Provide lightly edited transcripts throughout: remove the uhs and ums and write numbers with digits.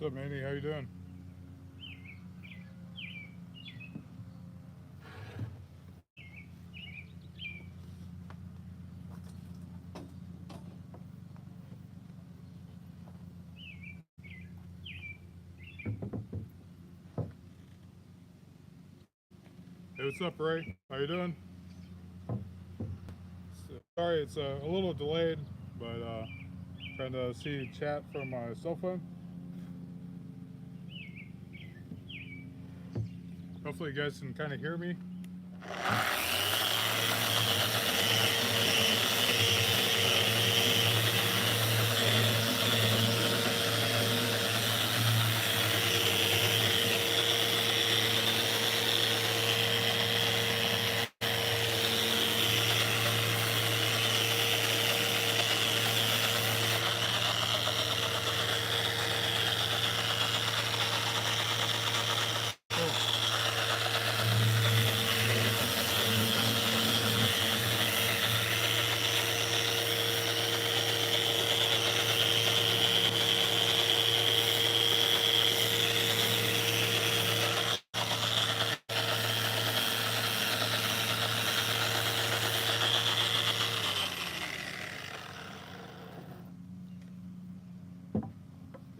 What's up, Manny? How you doing? Hey, what's up, Ray? How you doing? Sorry, it's a little delayed, but trying to see chat from my cell phone. Hopefully, you guys can kind of hear me.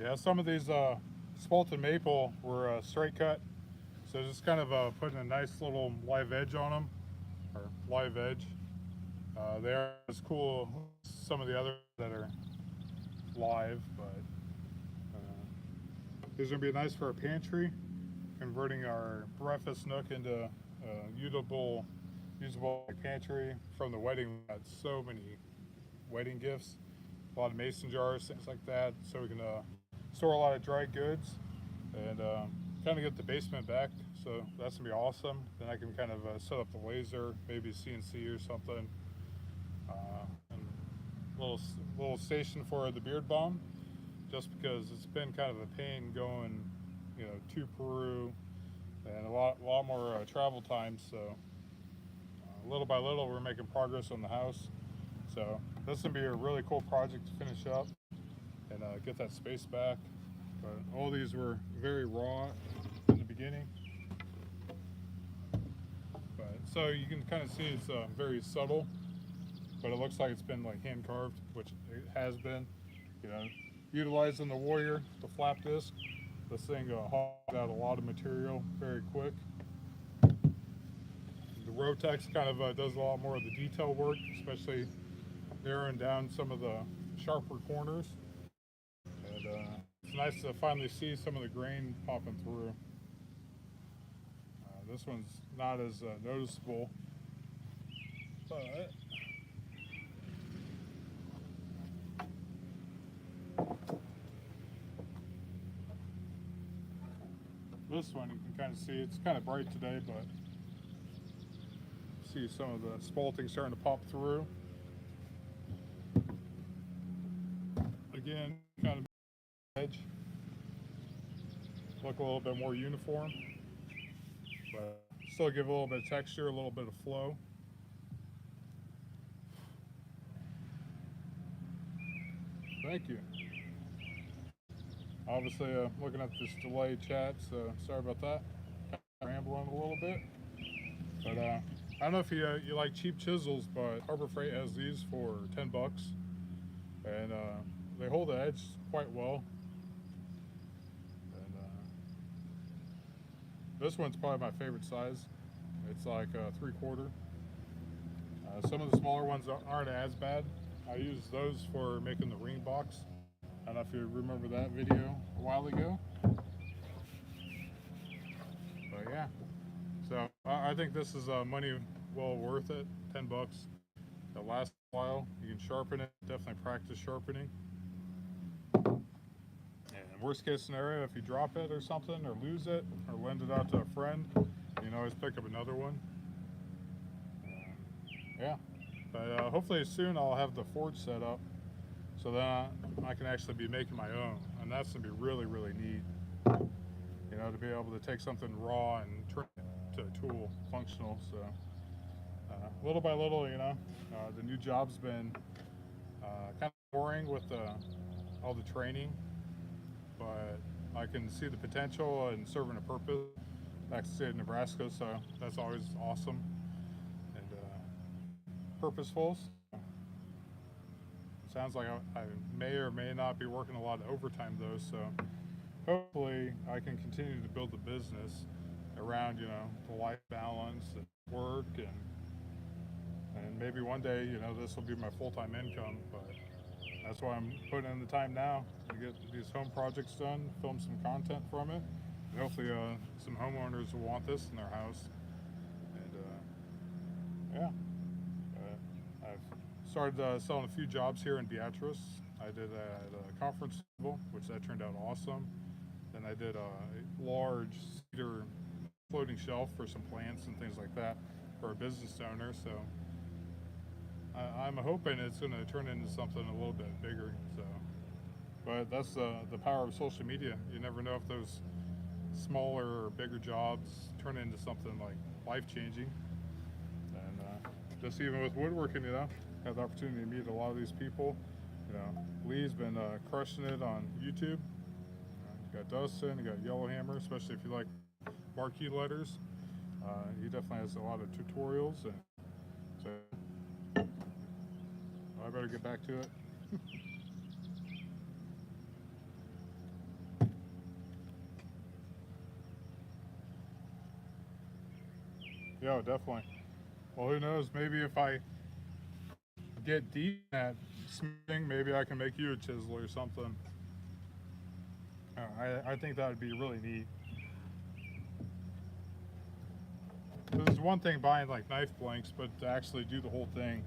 Yeah, some of these Spalted maple were straight cut, so just kind of putting a nice little live edge on them, or live edge. They are as cool as some of the others that are live, but these are gonna be nice for a pantry, converting our breakfast nook into a usable pantry from the wedding. We had so many wedding gifts, a lot of mason jars, things like that, so we can store a lot of dry goods and kind of get the basement back. So that's gonna be awesome. Then I can kind of set up the laser, maybe CNC or something, and little station for the beard balm. Just because it's been kind of a pain going, to Peru, and a lot more travel time. So little by little, we're making progress on the house. So this is gonna be a really cool project to finish up and get that space back. But all these were very raw in the beginning. But so you can kind of see it's very subtle, but it looks like it's been like hand carved, which it has been. Utilizing the Warrior, the flap disc, this thing hauls out a lot of material very quick. The Rotex kind of does a lot more of the detail work, especially narrowing down some of the sharper corners. And it's nice to finally see some of the grain popping through. This one's not as noticeable, but this one you can kind of see it's kind of bright today, but see some of the spalting starting to pop through. Again, kind of edge, look a little bit more uniform, but still give a little bit of texture, a little bit of flow. Thank you. Obviously, looking at this delay chat, so sorry about that. Rambling a little bit, but I don't know if you like cheap chisels, but Harbor Freight has these for $10, and they hold the edge quite well. And this one's probably my favorite size. It's like 3/4. Some of the smaller ones aren't as bad. I use those for making the ring box. I don't know if you remember that video a while ago. But yeah, so I think this is money well worth it. $10. It lasts a while. You can sharpen it. Definitely practice sharpening. And worst case scenario, if you drop it or something, or lose it, or lend it out to a friend, you can always pick up another one. Yeah, but hopefully soon I'll have the forge set up, so then I can actually be making my own, and that's gonna be really, really neat. To be able to take something raw and turn it to a tool, functional. So little by little, the new job's been kind of boring with all the training, but I can see the potential and serving a purpose back to the state of Nebraska, so that's always awesome and purposeful. Sounds like I may or may not be working a lot of overtime though, so hopefully I can continue to build the business around, you know, the life balance and work, and maybe one day, you know, this will be my full-time income, but that's why I'm putting in the time now to get these home projects done, film some content from it, and hopefully some homeowners will want this in their house. And I've started selling a few jobs here in Beatrice. I did at a conference table, which that turned out awesome. Then I did a large cedar floating shelf for some plants and things like that for a business owner. So I'm hoping it's going to turn into something a little bit bigger. So, but that's the power of social media. You never know if those smaller or bigger jobs turn into something like life-changing. And just even with woodworking, you know, had the opportunity to meet a lot of these people. You know, Lee's been crushing it on YouTube. You got Dustin, you got Yellowhammer, especially if you like marquee letters. He definitely has a lot of tutorials, and so I better get back to it. Yeah, definitely. Well, who knows? Maybe if I get deep at smithing, maybe I can make you a chisel or something. I think that would be really neat. There's one thing buying like knife blanks, but to actually do the whole thing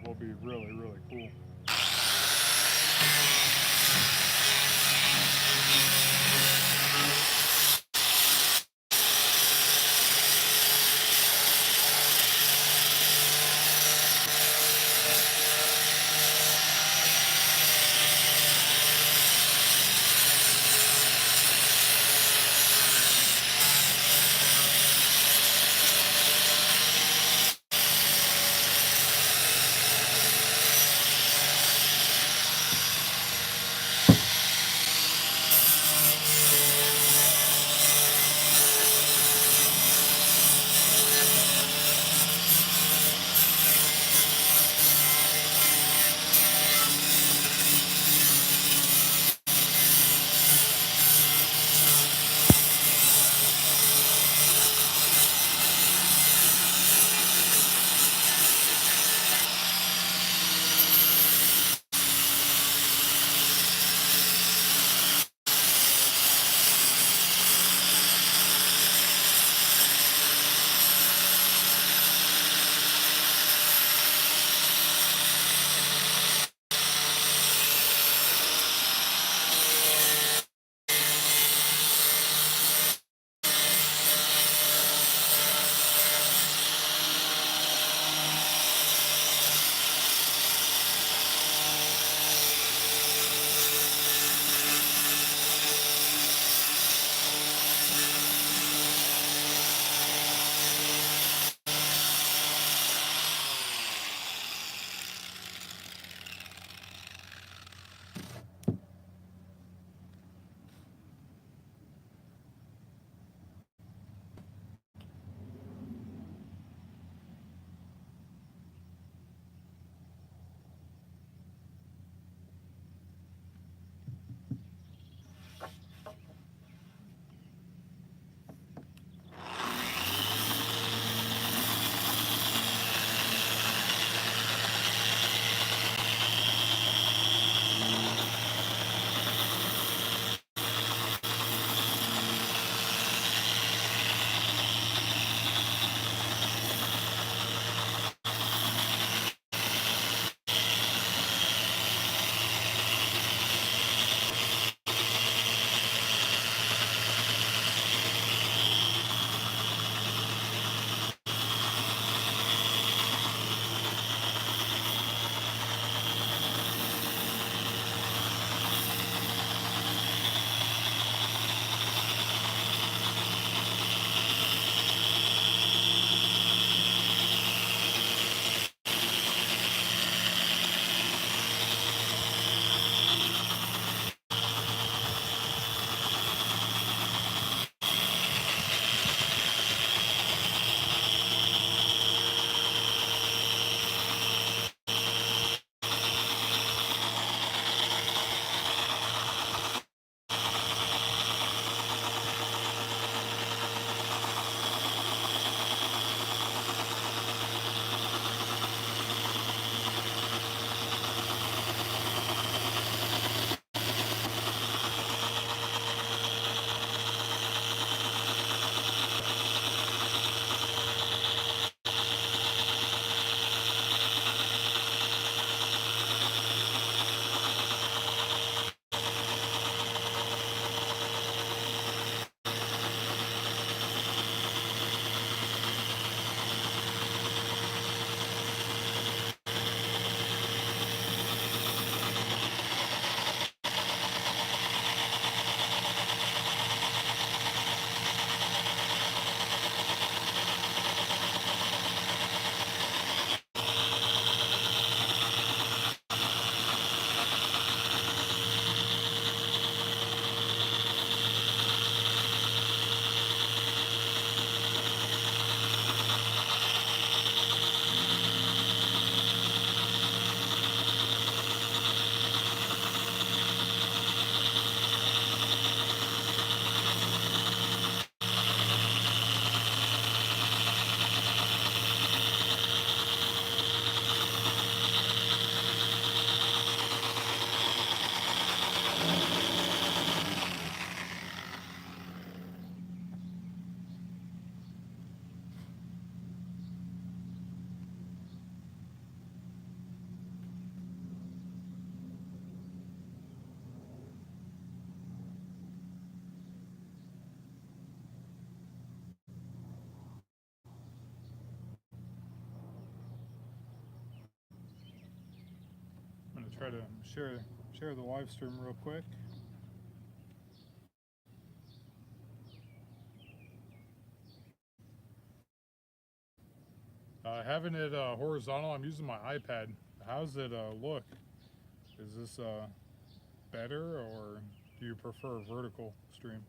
will be really, really cool. try to share the live stream real quick. Having it horizontal, I'm using my iPad. How's it look? Is this better, or do you prefer a vertical stream?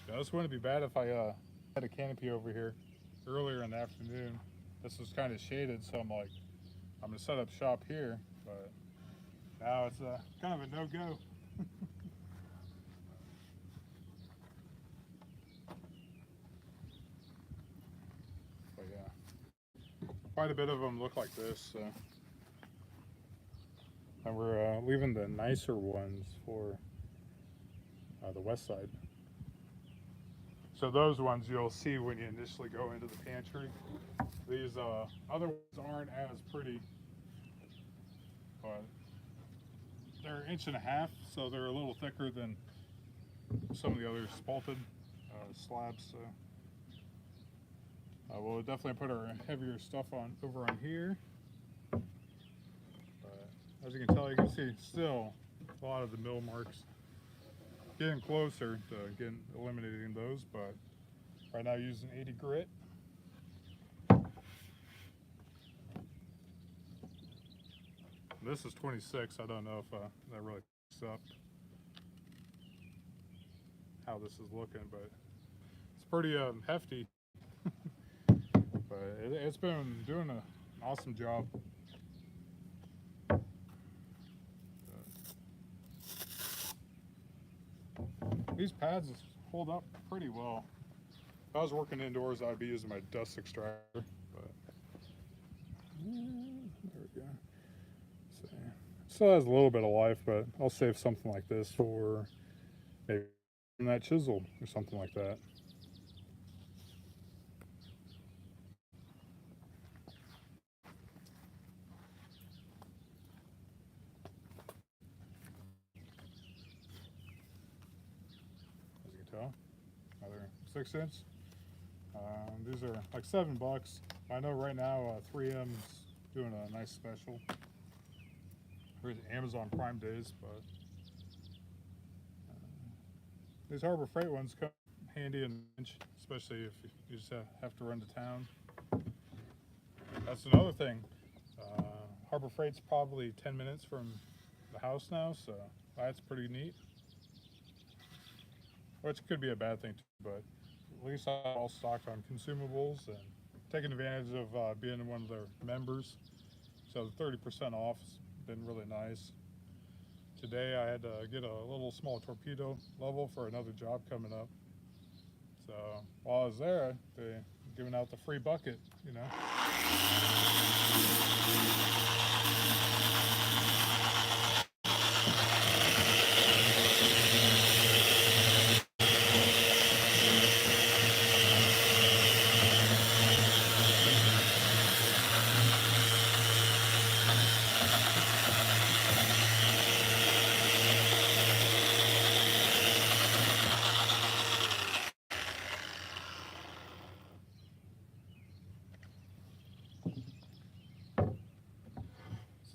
Yeah, this wouldn't be bad if I had a canopy over here earlier in the afternoon. This was kind of shaded, so I'm like, I'm gonna set up shop here, but now it's kind of a no-go. But yeah, quite a bit of them look like this. So. And we're leaving the nicer ones for the west side. So those ones you'll see when you initially go into the pantry. These other ones aren't as pretty, but they're 1.5 inches, so they're a little thicker than some of the other spalted slabs. So we'll definitely put our heavier stuff on over on here. But as you can tell, you can see still a lot of the mill marks. Getting closer to eliminating those, but right now using 80 grit. This is 26. I don't know if that really picks up how this is looking, but it's pretty hefty. But it's been doing an awesome job. These pads hold up pretty well. If I was working indoors, I'd be using my dust extractor. But there we go. So, still has a little bit of life, but I'll save something like this for maybe that chisel or something like that. As you can tell, another 6-inch. These are like $7. I know right now 3M's doing a nice special. Here's Amazon Prime days, but these Harbor Freight ones come handy in a pinch, especially if you just have to run to town. That's another thing. Harbor Freight's probably 10 minutes from the house now, so that's pretty neat. Which could be a bad thing too, but at least I'm all stocked on consumables and taking advantage of being one of their members. So the 30% off has been really nice. Today I had to get a little small torpedo level for another job coming up. So while I was there, they giving out the free bucket, you know.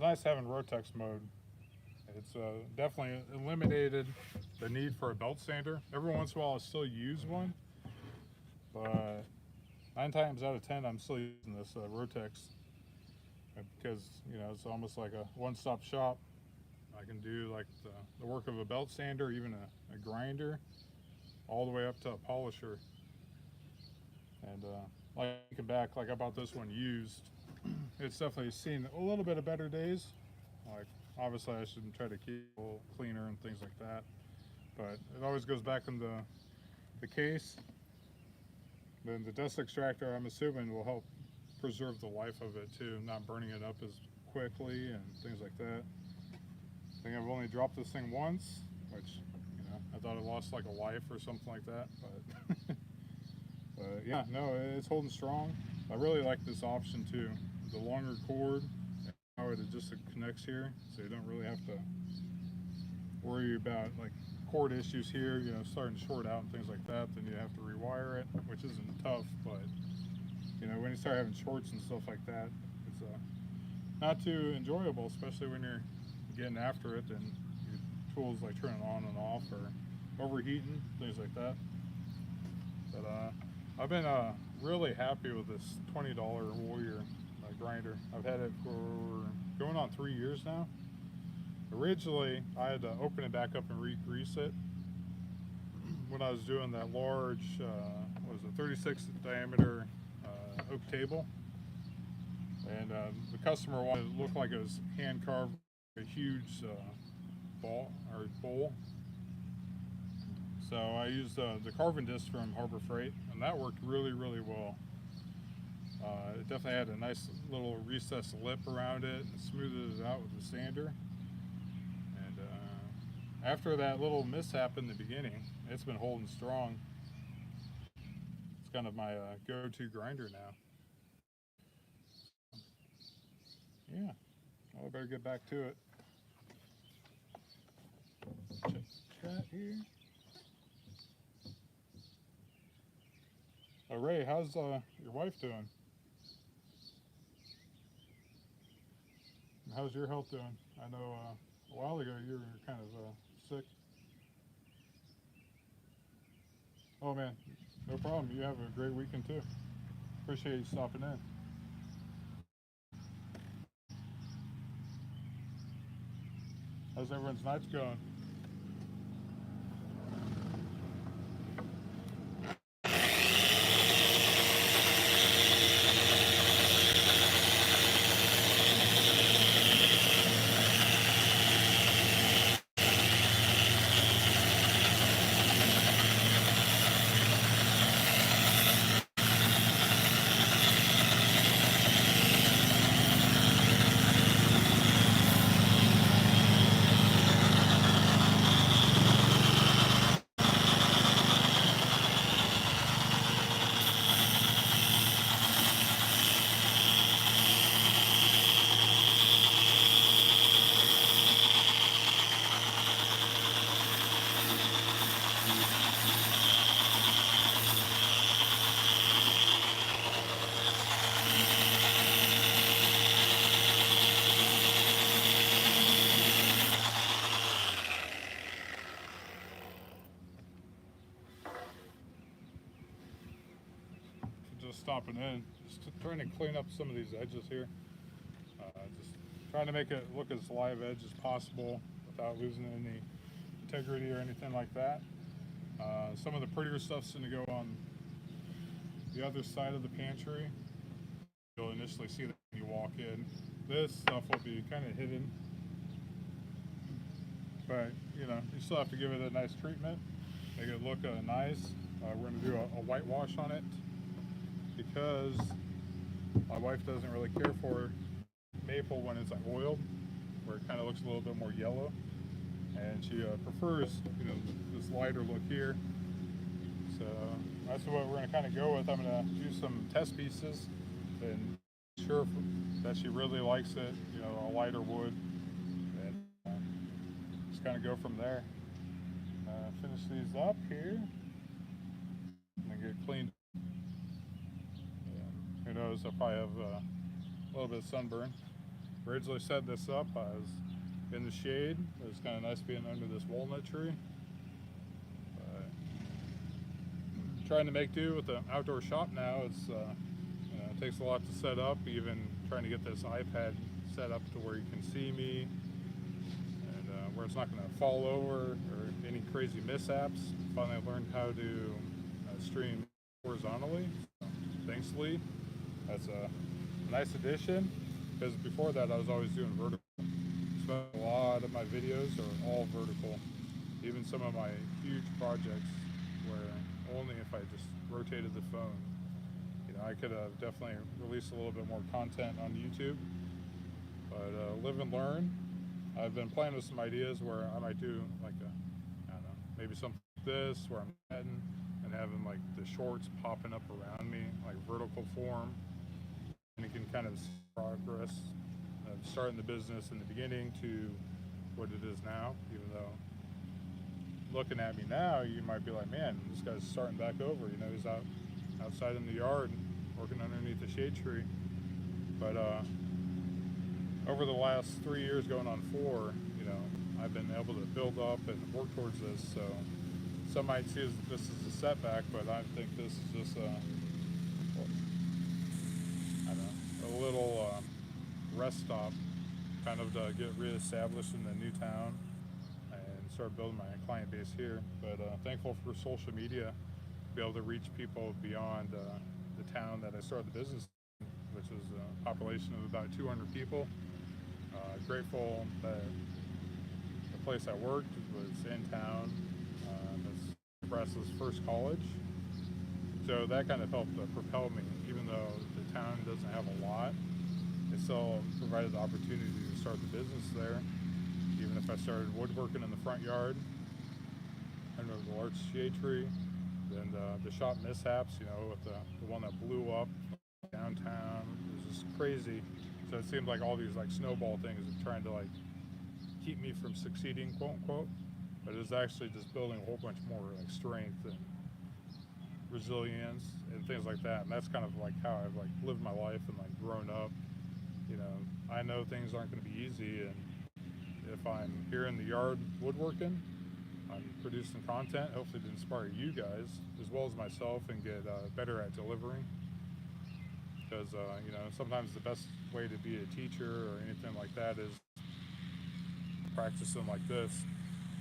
nice having Rotex mode. It's definitely eliminated the need for a belt sander. Every once in a while I still use one, but 9 times out of 10 I'm still using this Rotex because, you know, it's almost like a one-stop shop. I can do like the work of a belt sander, even a grinder, all the way up to a polisher. And like looking back, like I bought this one used. It's definitely seen a little bit of better days. Like obviously I should try to keep it a little cleaner and things like that. But it always goes back in the case. Then the dust extractor, I'm assuming, will help preserve the life of it too, not burning it up as quickly and things like that. I think I've only dropped this thing once, which, you know, I thought it lost like a life or something like that, but but yeah, no, it's holding strong. I really like this option too. The longer cord, how it just connects here, so you don't really have to worry about like cord issues here, you know, starting to short out and things like that. Then you have to rewire it, which isn't tough, but you know, when you start having shorts and stuff like that, it's not too enjoyable, especially when you're getting after it and your tools like turning on and off or overheating, things like that. But I've been really happy with this $20 Warrior grinder. I've had it for going on 3 years now. Originally, I had to open it back up and re-grease it when I was doing that large, what was it, 36 diameter oak table. And the customer wanted it to look like it was hand carved, a huge ball or bowl. So I used the carving disc from Harbor Freight, and that worked really, really well. It definitely had a nice little recessed lip around it and smoothed it out with the sander. And after that little mishap in the beginning, it's been holding strong. It's kind of my go-to grinder now. Yeah, well, I better get back to it. Check that here. Ray, how's your wife doing? How's your health doing? I know a while ago you were kind of sick. Oh man, no problem. You have a great weekend too. Appreciate you stopping in. How's everyone's nights going? Just stopping in, just trying to clean up some of these edges here. Just trying to make it look as live edge as possible without losing any integrity or anything like that. Some of the prettier stuff's going to go on the other side of the pantry. You'll initially see that when you walk in. This stuff will be kind of hidden, but you know, you still have to give it a nice treatment, make it look nice. We're going to do a whitewash on it because my wife doesn't really care for maple when it's like oiled, where it kind of looks a little bit more yellow, and she prefers, you know, this lighter look here. So that's what we're going to kind of go with. I'm going to do some test pieces and sure that she really likes it, you know, a lighter wood, and just kind of go from there. Finish these up here and then get cleaned. Yeah. Who knows, I'll probably have a little bit of sunburn. Originally set this up, I was in the shade. It was kind of nice being under this walnut tree. Trying to make do with the outdoor shop now. It's it takes a lot to set up. Even trying to get this iPad set up to where you can see me and where it's not going to fall over or any crazy mishaps. Finally learned how to stream horizontally. So, thanks, Lee. That's a nice addition, because before that I was always doing vertical. So a lot of my videos are all vertical. Even some of my huge projects where only if I just rotated the phone. I could have definitely released a little bit more content on YouTube, but live and learn. I've been playing with some ideas where I might do like I don't know, maybe something like this where I'm heading and having like the shorts popping up around me, like vertical form, and you can kind of see progress of starting the business in the beginning to what it is now. Even though looking at me now, you might be like, man, this guy's starting back over. He's outside in the yard working underneath the shade tree. But over the last 3 years going on 4, I've been able to build up and work towards this. So some might see this as a setback, but I think this is just a little rest stop, kind of to get reestablished in the new town and start building my client base here. But thankful for social media, be able to reach people beyond the town that I started the business in, which is a population of about 200 people. Grateful that the place I worked was in town. It's Nebraska's first college, so that kind of helped propel me. Even though the town doesn't have a lot, it still provided the opportunity to start the business there. Even if I started woodworking in the front yard under the large shade tree. And the shop mishaps, with the one that blew up downtown, it was just crazy. So it seemed like all these like snowball things are trying to like keep me from succeeding, quote unquote. But it was actually just building a whole bunch more like strength and resilience and things like that. And that's kind of like how I've like lived my life and like grown up. I know things aren't going to be easy, and if I'm here in the yard woodworking, I'm producing content, hopefully to inspire you guys as well as myself and get better at delivering. Because sometimes the best way to be a teacher or anything like that is practicing like this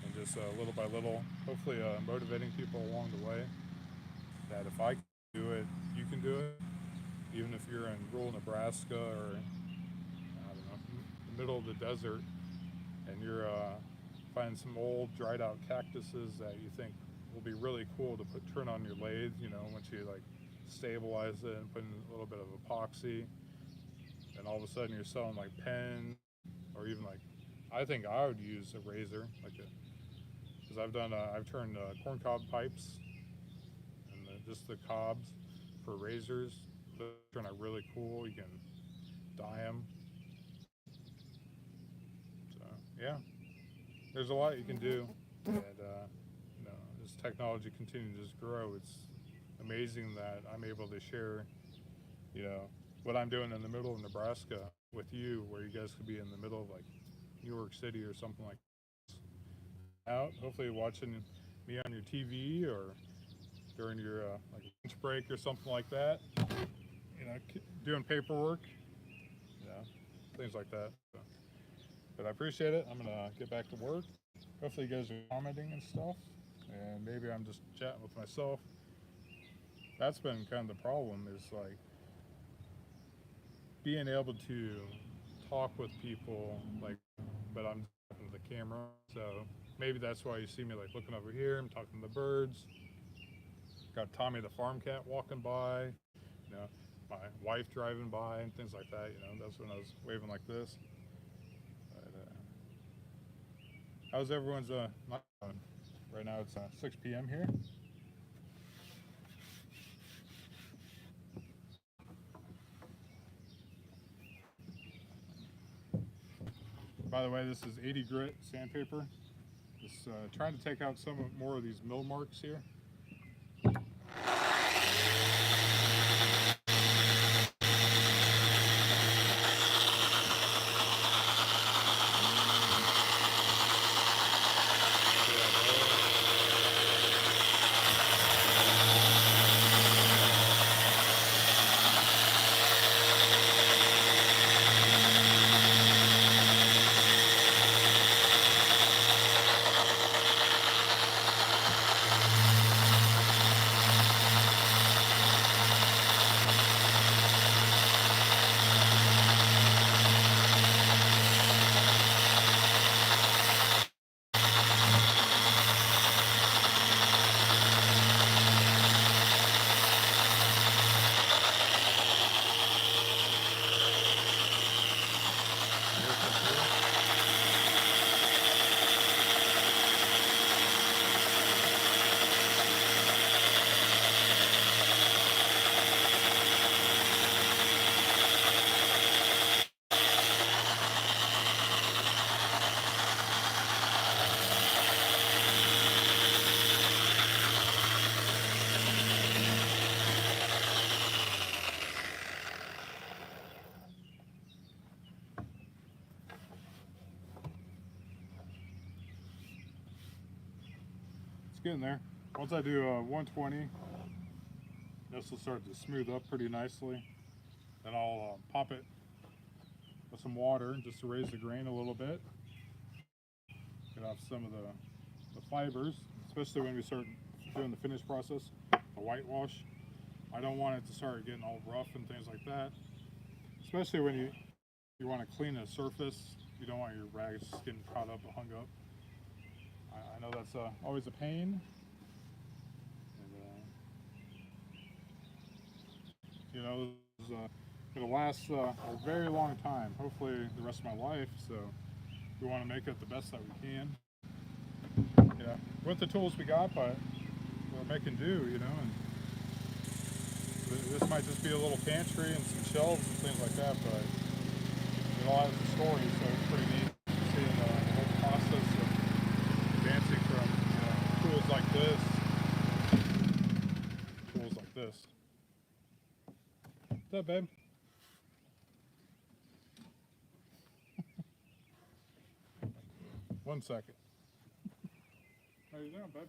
and just little by little, hopefully motivating people along the way. That if I can do it, you can do it. Even if you're in rural Nebraska or the middle of the desert, and you're finding some old dried out cactuses that you think will be really cool to turn on your lathe, once you like stabilize it and put in a little bit of epoxy, and all of a sudden you're selling like pens, or even like, I think I would use a razor, because I've turned corn cob pipes and just the cobs for razors. They turn out really cool. You can dye them. So yeah, there's a lot you can do, and as technology continues to just grow, it's amazing that I'm able to share, what I'm doing in the middle of Nebraska with you, where you guys could be in the middle of like New York City or something like that. Out, hopefully watching me on your TV or during your like lunch break or something like that. Doing paperwork, things like that. So, but I appreciate it. I'm gonna get back to work. Hopefully you guys are commenting and stuff, and maybe I'm just chatting with myself. That's been kind of the problem, is like being able to talk with people, like, but I'm talking to the camera. So maybe that's why you see me like looking over here. I'm talking to the birds. Got Tommy the farm cat walking by. My wife driving by and things like that. That's when I was waving like this. But, how's everyone's night going? Right now it's 6 p.m. here. By the way, this is 80 grit sandpaper. Just trying to take out some more of these mill marks here. getting there. Once I do 120, this will start to smooth up pretty nicely. Then I'll pop it with some water just to raise the grain a little bit. Get off some of the fibers, especially when we start doing the finish process, the whitewash. I don't want it to start getting all rough and things like that. Especially when you want to clean a surface, you don't want your rags getting caught up or hung up. I know that's always a pain. You know, it'll last a very long time, hopefully the rest of my life, so we want to make it the best that we can. Yeah, with the tools we got, but we're making do, you know, and this might just be a little pantry and some shelves and things like that, but it all has a story, so it's pretty neat seeing the whole process of advancing from tools like this, tools like this. What's up, babe? One second. How you doing, babe?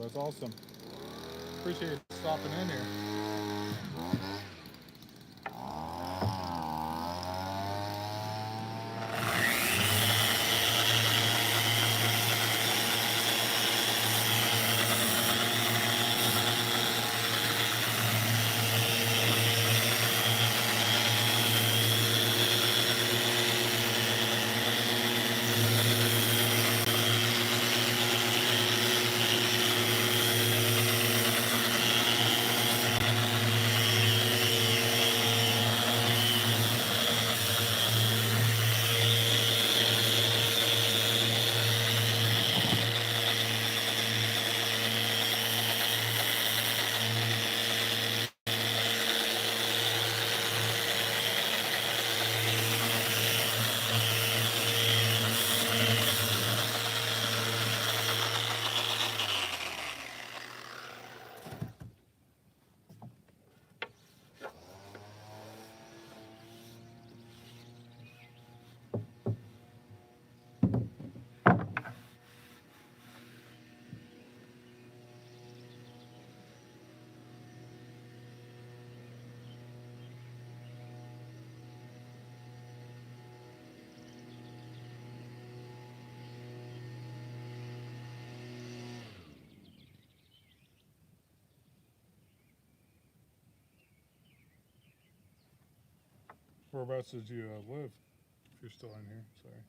that's awesome. Appreciate you stopping in here. Whereabouts did you live? If you're still in here, sorry.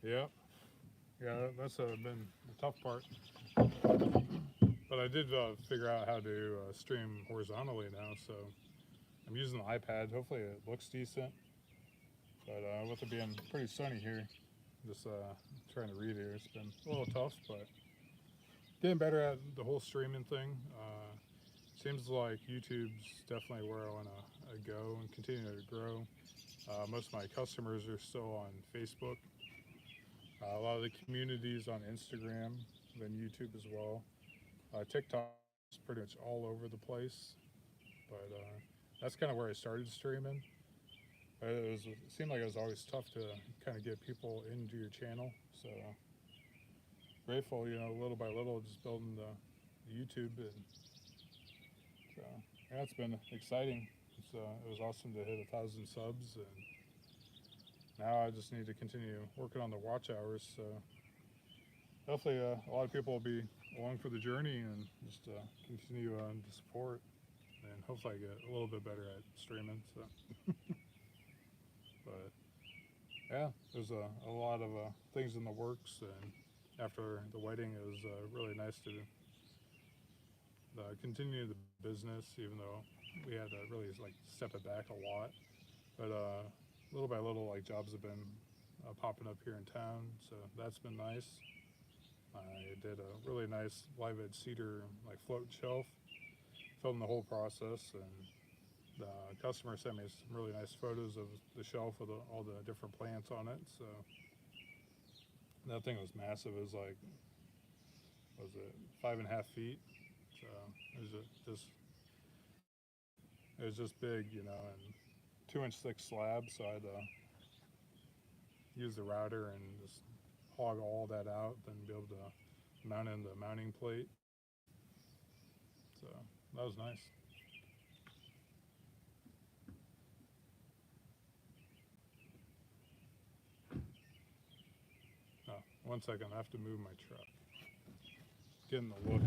Yeah, yeah, that's been the tough part. But I did figure out how to stream horizontally now, so I'm using the iPad. Hopefully it looks decent. But with it being pretty sunny here, just trying to read here, it's been a little tough, but getting better at the whole streaming thing. Seems like YouTube's definitely where I want to go and continue to grow. Most of my customers are still on Facebook. A lot of the communities on Instagram, then YouTube as well. TikTok is pretty much all over the place, but that's kind of where I started streaming. It seemed like it was always tough to kind of get people into your channel. So grateful, little by little, just building the YouTube, and so yeah, it's been exciting. It was awesome to hit 1,000 subs, and now I just need to continue working on the watch hours. So hopefully a lot of people will be along for the journey and just continue to support, and hopefully I get a little bit better at streaming. So, but yeah, there's a lot of things in the works, and after the wedding, it was really nice to continue the business, even though we had to really step it back a lot. But little by little, jobs have been popping up here in town, so that's been nice. I did a really nice live edge cedar float shelf, filmed the whole process, and the customer sent me some really nice photos of the shelf with all the different plants on it. So that thing was massive. It was was it 5.5 feet? So it was just big, and 2-inch thick slab. So I had to use the router and just hog all that out, then be able to mount in the mounting plate. So that was nice. 1 second, I have to move my truck. Getting the look.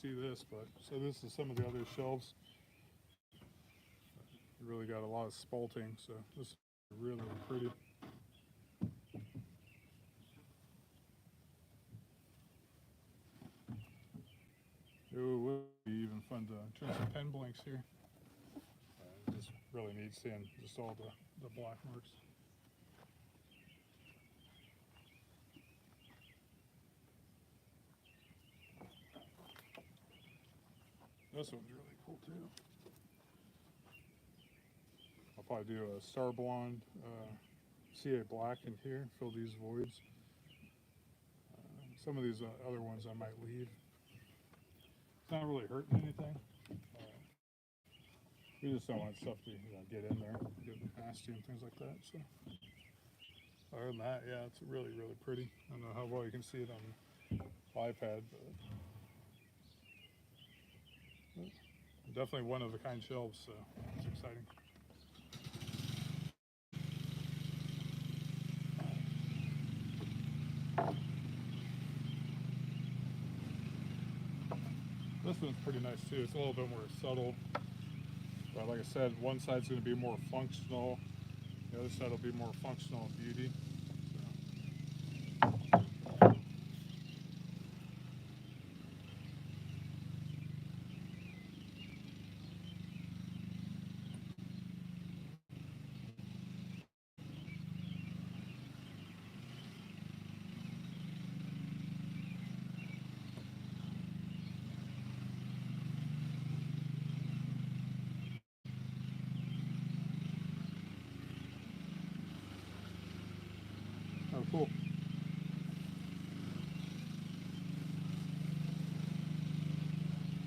See this, but so this is some of the other shelves. You really got a lot of spalting, so this is really pretty. It would be even fun to try some pen blanks here. Just really neat seeing just all the black marks. This one's really cool too. I'll probably do a Star Blonde CA black in here, fill these voids. Some of these other ones I might leave. It's not really hurting anything. We just don't want stuff to get in there, get nasty and things like that. So other than that, yeah, it's really, really pretty. I don't know how well you can see it on the iPad, but definitely one of a kind shelves, so it's exciting. This one's pretty nice too. It's a little bit more subtle, but like I said, one side's going to be more functional, the other side will be more functional and beauty. Oh, cool.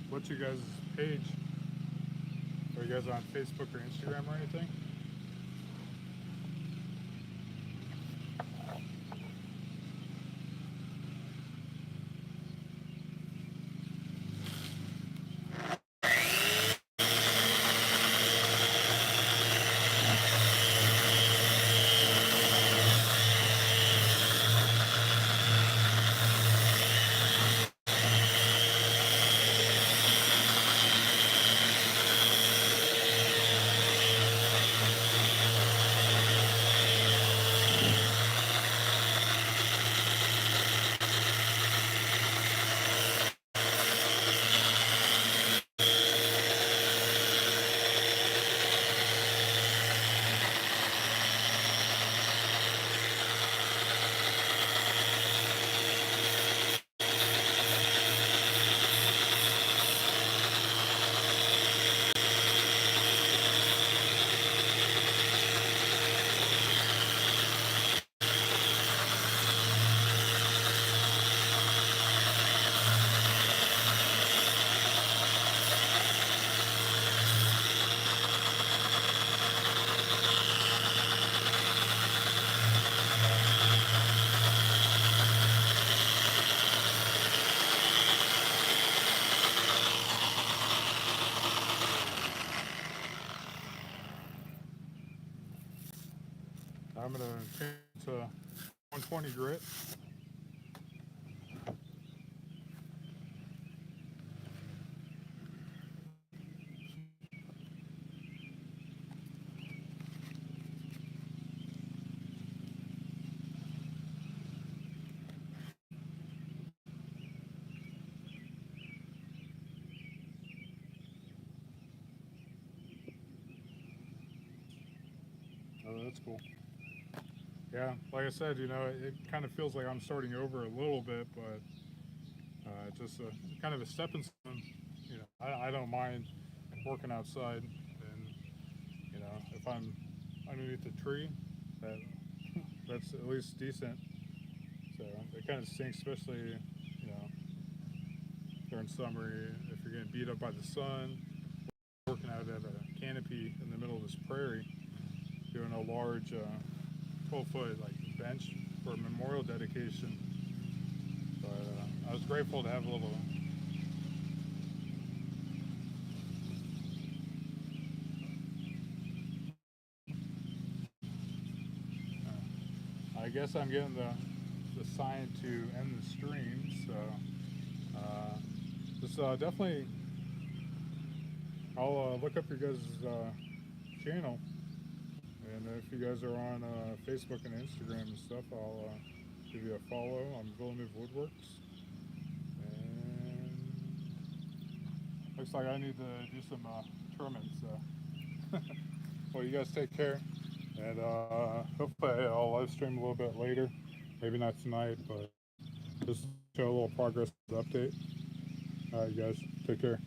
What's your guys' page? Are you guys on Facebook or Instagram or anything? I'm gonna change it to 120 grit. Oh, that's cool. Yeah, like I said, it kind of feels like I'm starting over a little bit, but just kind of a stepping stone. I don't mind working outside, and if I'm underneath a tree, that that's at least decent. So it kind of stinks, especially during summer if you're getting beat up by the sun. Working out at a canopy in the middle of this prairie, doing a large 12-foot like bench for a memorial dedication. But I was grateful to have a little. I guess I'm getting the sign to end the stream, so just definitely I'll look up your guys' channel, and if you guys are on Facebook and Instagram and stuff, I'll give you a follow on Villeneuve Woodworks. And looks like I need to do some trimming, so well, you guys take care, and hopefully I'll live stream a little bit later, maybe not tonight, but just show a little progress update. All right, you guys, take care.